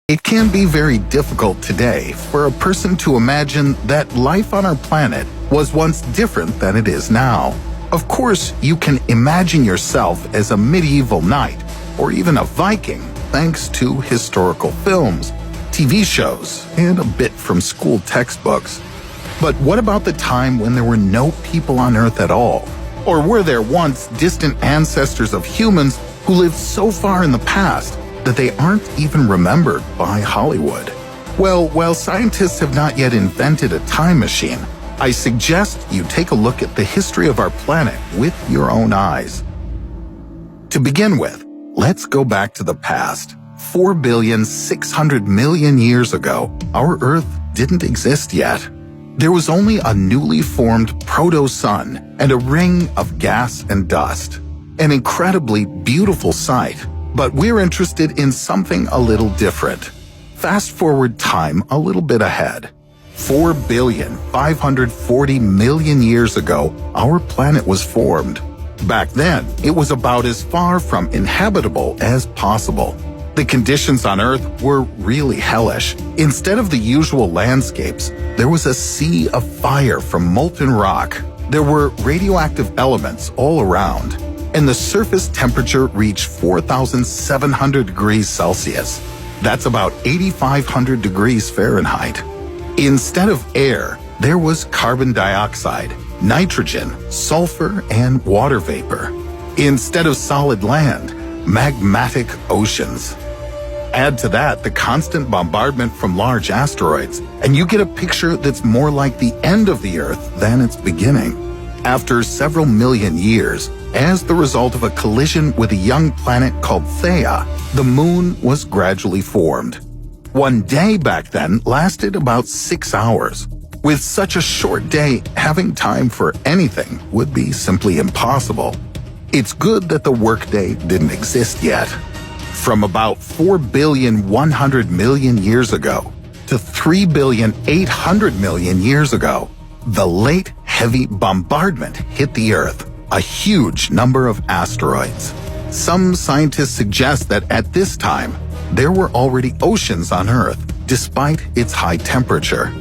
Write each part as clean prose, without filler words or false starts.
It can be very difficult today for a person to imagine that life on our planet was once different than it is now. Of course, you can imagine yourself as a medieval knight or even a Viking thanks to historical films, TV shows, and a bit from school textbooks. But what about the time when there were no people on Earth at all? Or were there once distant ancestors of humans who lived so far in the past that they aren't even remembered by Hollywood? Well, while scientists have not yet invented a time machine, I suggest you take a look at the history of our planet with your own eyes. To begin with, let's go back to the past. 4,600,000,000 years ago, our Earth didn't exist yet. There was only a newly formed proto-sun and a ring of gas and dust. An incredibly beautiful sight. But we're interested in something a little different. Fast forward time a little bit ahead. 4,540,000,000 years ago, our planet was formed. Back then, it was about as far from inhabitable as possible. The conditions on Earth were really hellish. Instead of the usual landscapes, there was a sea of fire from molten rock. There were radioactive elements all around, and the surface temperature reached 4,700 degrees Celsius. That's about 8,500 degrees Fahrenheit. Instead of air, there was carbon dioxide, nitrogen, sulfur, and water vapor. Instead of solid land, magmatic oceans. Add to that the constant bombardment from large asteroids, and you get a picture that's more like the end of the Earth than its beginning. After several million years, as the result of a collision with a young planet called Theia, the moon was gradually formed. One day back then lasted about 6 hours. With such a short day, having time for anything would be simply impossible. It's good that the workday didn't exist yet. From about 4,100,000,000 years ago to 3,800,000,000 years ago, the late heavy bombardment hit the Earth, a huge number of asteroids. Some scientists suggest that at this time, there were already oceans on Earth, despite its high temperature.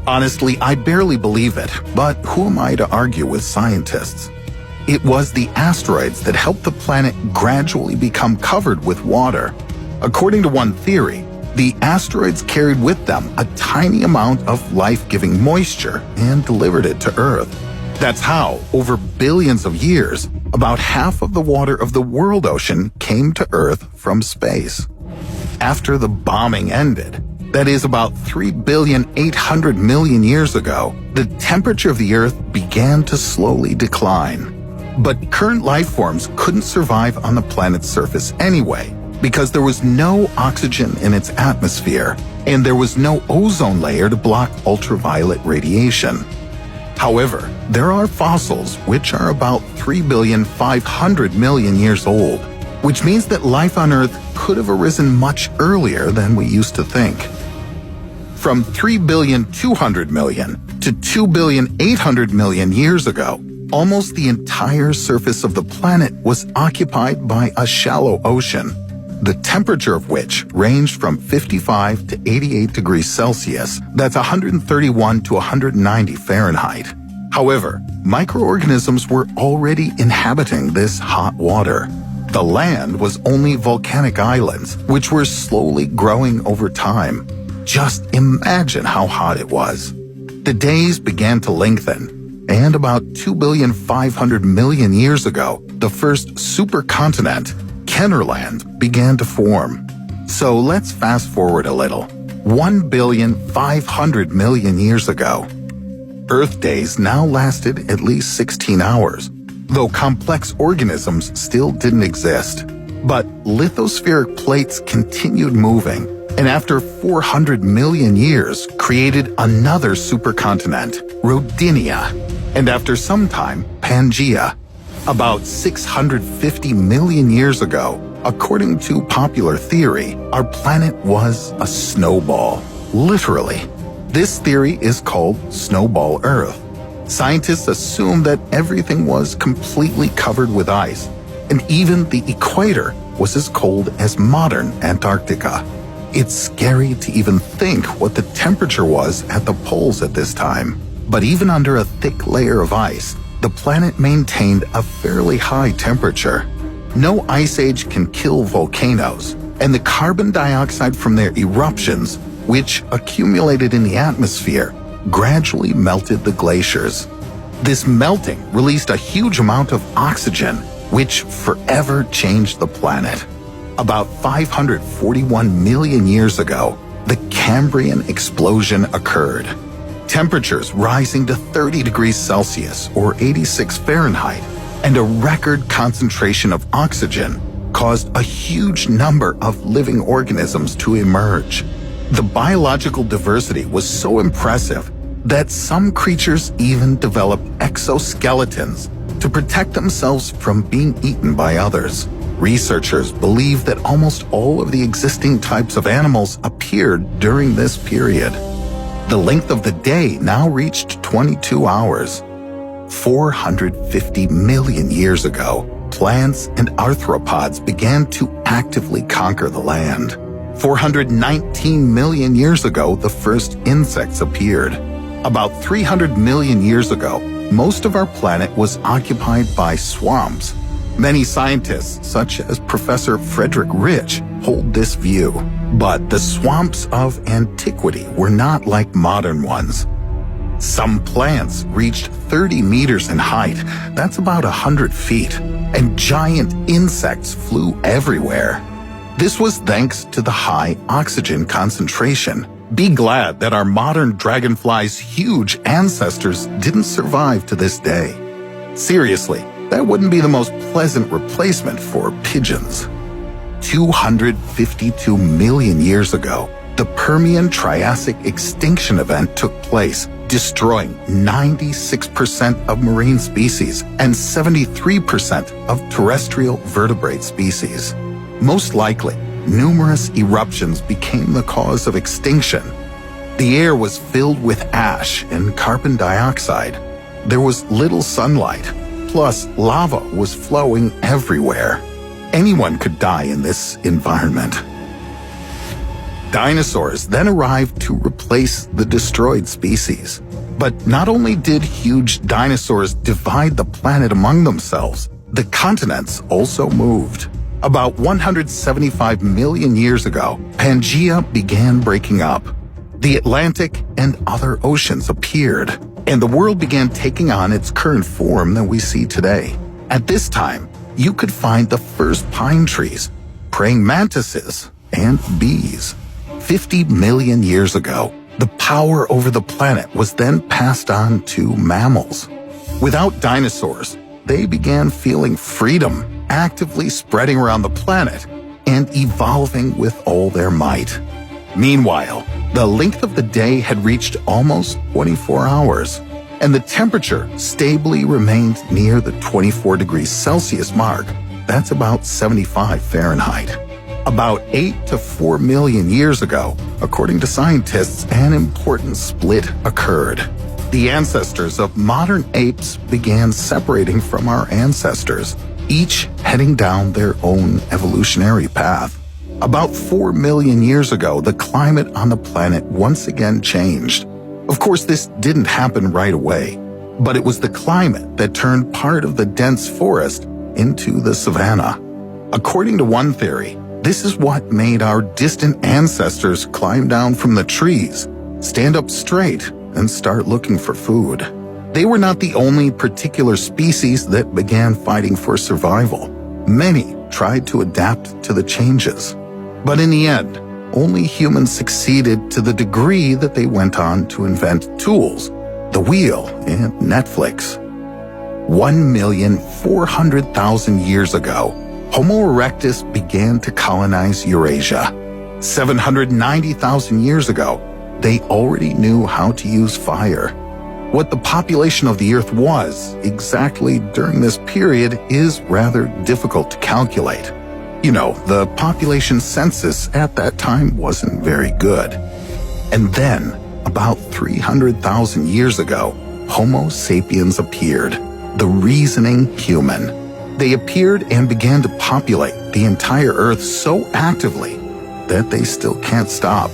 Honestly, I barely believe it, but who am I to argue with scientists? It was the asteroids that helped the planet gradually become covered with water. According to one theory, the asteroids carried with them a tiny amount of life-giving moisture and delivered it to Earth. That's how, over billions of years, about half of the water of the world ocean came to Earth from space. After the bombing ended, that is about 3,800,000,000 years ago, the temperature of the Earth began to slowly decline. But current life forms couldn't survive on the planet's surface anyway, because there was no oxygen in its atmosphere, and there was no ozone layer to block ultraviolet radiation. However, there are fossils which are about 3,500,000,000 years old, which means that life on Earth could have arisen much earlier than we used to think. From 3,200,000,000 to 2,800,000,000 years ago, almost the entire surface of the planet was occupied by a shallow ocean, the temperature of which ranged from 55 to 88 degrees Celsius, that's 131 to 190 Fahrenheit. However, microorganisms were already inhabiting this hot water. The land was only volcanic islands, which were slowly growing over time. Just imagine how hot it was. The days began to lengthen, and about 2,500,000,000 years ago, the first supercontinent, Kennerland, began to form. So let's fast forward a little. 1,500,000,000 years ago. Earth days now lasted at least 16 hours, though complex organisms still didn't exist. But lithospheric plates continued moving, and after 400,000,000 years created another supercontinent, Rodinia, and after some time, Pangaea. About 650,000,000 years ago, according to popular theory, our planet was a snowball. Literally. This theory is called Snowball Earth. Scientists assume that everything was completely covered with ice, and even the equator was as cold as modern Antarctica. It's scary to even think what the temperature was at the poles at this time. But even under a thick layer of ice, the planet maintained a fairly high temperature. No ice age can kill volcanoes, and the carbon dioxide from their eruptions, which accumulated in the atmosphere, gradually melted the glaciers. This melting released a huge amount of oxygen, which forever changed the planet. About 541 million years ago, the Cambrian explosion occurred. Temperatures rising to 30 degrees Celsius or 86 Fahrenheit, and a record concentration of oxygen caused a huge number of living organisms to emerge. The biological diversity was so impressive that some creatures even developed exoskeletons to protect themselves from being eaten by others. Researchers believe that almost all of the existing types of animals appeared during this period. The length of the day now reached 22 hours. 450 million years ago, plants and arthropods began to actively conquer the land. 419 million years ago, the first insects appeared. About 300 million years ago, most of our planet was occupied by swamps. Many scientists, such as Professor Frederick Rich, hold this view. But the swamps of antiquity were not like modern ones. Some plants reached 30 meters in height, that's about 100 feet, and giant insects flew everywhere. This was thanks to the high oxygen concentration. Be glad that our modern dragonfly's huge ancestors didn't survive to this day. Seriously, that wouldn't be the most pleasant replacement for pigeons. 252 million years ago, the Permian-Triassic extinction event took place, destroying 96% of marine species and 73% of terrestrial vertebrate species. Most likely, numerous eruptions became the cause of extinction. The air was filled with ash and carbon dioxide. There was little sunlight, plus lava was flowing everywhere. Anyone could die in this environment. Dinosaurs then arrived to replace the destroyed species. But not only did huge dinosaurs divide the planet among themselves, the continents also moved. About 175 million years ago, Pangaea began breaking up. The Atlantic and other oceans appeared, and the world began taking on its current form that we see today. At this time, you could find the first pine trees, praying mantises, and bees. 50 million years ago, the power over the planet was then passed on to mammals. Without dinosaurs, they began feeling freedom, actively spreading around the planet and evolving with all their might. Meanwhile, the length of the day had reached almost 24 hours, and the temperature stably remained near the 24 degrees Celsius mark. That's about 75 Fahrenheit. About 8 to 4 million years ago, according to scientists, an important split occurred. The ancestors of modern apes began separating from our ancestors, each heading down their own evolutionary path. About 4 million years ago, the climate on the planet once again changed. Of course, this didn't happen right away, but it was the climate that turned part of the dense forest into the savanna. According to one theory, this is what made our distant ancestors climb down from the trees, stand up straight, and start looking for food. They were not the only particular species that began fighting for survival. Many tried to adapt to the changes. But in the end, only humans succeeded to the degree that they went on to invent tools, the wheel, and Netflix. 1,400,000 years ago, Homo erectus began to colonize Eurasia. 790,000 years ago, they already knew how to use fire. What the population of the Earth was exactly during this period is rather difficult to calculate. You know, the population census at that time wasn't very good. And then, about 300,000 years ago, Homo sapiens appeared, the reasoning human. They appeared and began to populate the entire Earth so actively that they still can't stop.